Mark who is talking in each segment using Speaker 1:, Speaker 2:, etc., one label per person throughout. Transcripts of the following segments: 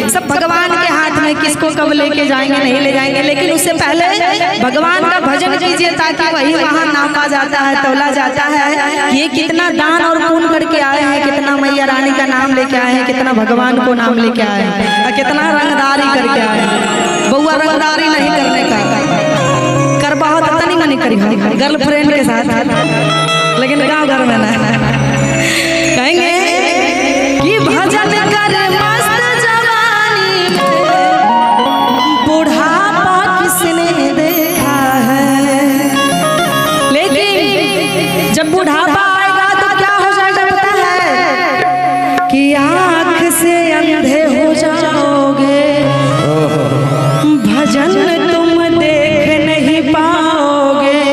Speaker 1: सब भगवान के हाथ में, किसको कब लेके जाएंगे नहीं ले जाएंगे, लेकिन उससे पहले भगवान का भजन कीजिए ताकि वही वहाँ नापा जाता है, तौला जाता है। ये कितना दान और पुण्य करके आए हैं, कितना मैया रानी का नाम लेके आए हैं, कितना भगवान को नाम लेके आए हैं, कितना रंगदारी करके आए हैं। बउआ रंगदारी नहीं करने का कर बहुत तनी मनी करी गर्लफ्रेंड के साथ, लेकिन गाँव घर में ना कहेंगे कि भजन कर मस्त जवानी में बुढ़ापा किसने देखा है। लेकिन जब बुढ़ापा आएगा तो क्या हो जाएगा पता है कि आँख से अंधे हो जाओगे, भजन तुम देख नहीं पाओगे,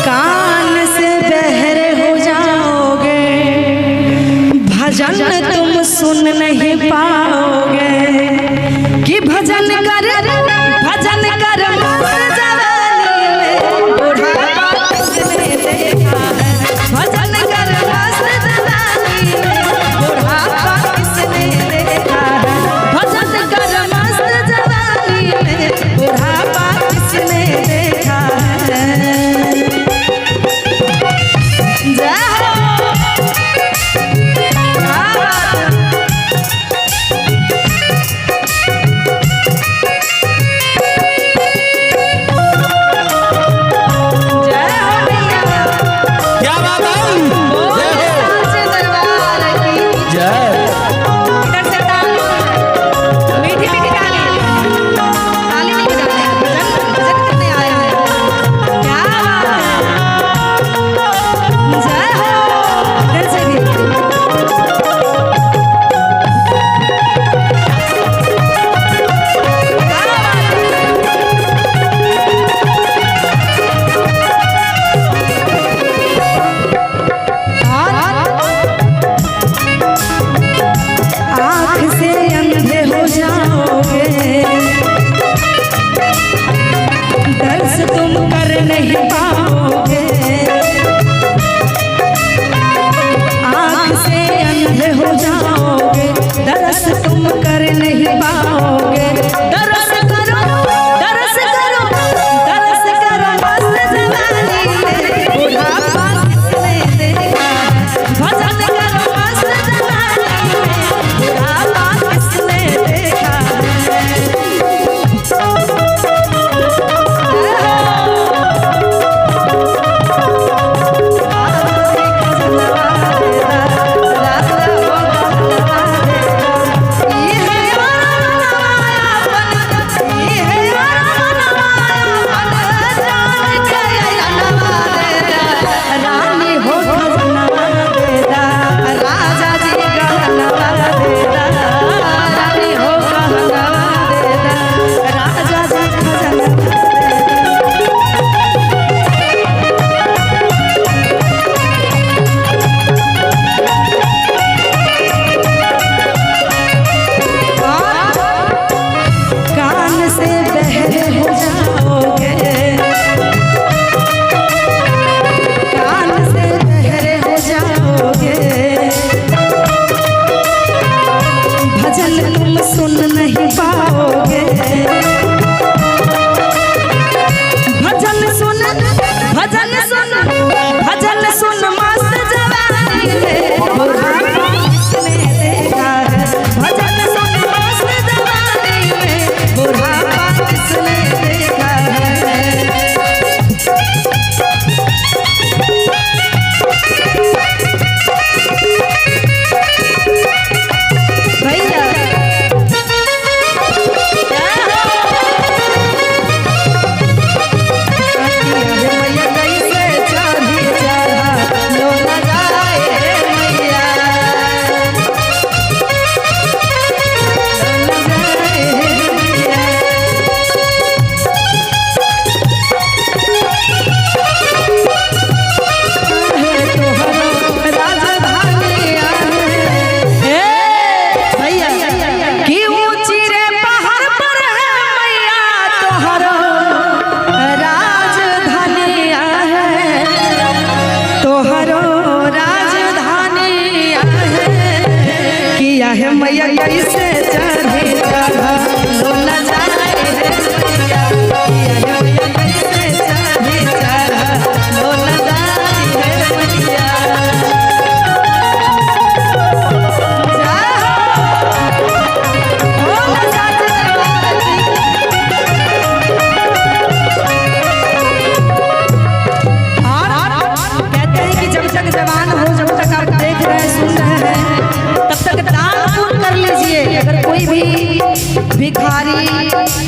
Speaker 1: कान से बहरे हो जाओगे, भजन तुम सुन नहीं पाओगे। कि भजन कर मस्त जवानी में बुढ़ापा किसने देखा है, भजन कर मस्त जवानी में बुढ़ापा किसने देखा है, भजन कर मस्त जवानी में बुढ़ापा किसने देखा है। जय हो।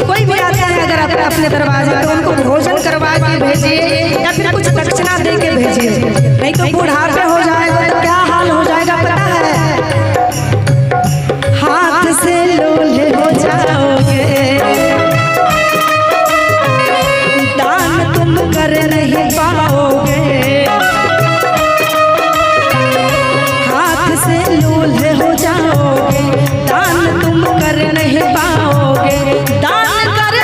Speaker 1: कोई भी आता है अगर आप अपने दरवाजे तो उनको भोजन करवा के भेजिए या फिर कुछ दक्षिणा दे के भेजिए, नहीं तो बुढ़ापे हो जाएगा तो क्या हाल हो जाएगा पता है। हाथ से लोले हो जाओगे, दान तुम कर नहीं पाओगे। हाथ से लोले हो जाओगे, दान तुम कर नहीं पाओगे। दान कर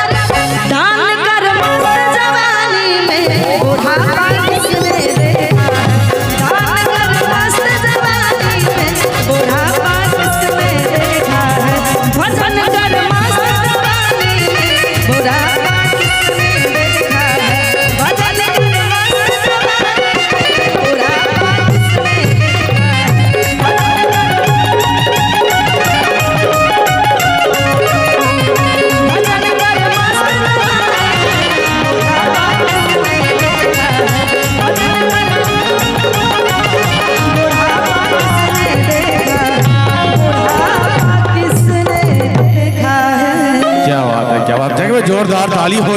Speaker 1: मस्त जवानी में बुढ़ापा किसने देखा। दान कर मस्त जवानी में बुढ़ापा किसने देखा है। भजन कर मस्त जवानी में बुढ़ापा किसने देखा है। भजन कर मस्त जवानी में बुढ़ापा किसने देखा
Speaker 2: क्या बात है, क्या बात है। जोरदार ताली हो।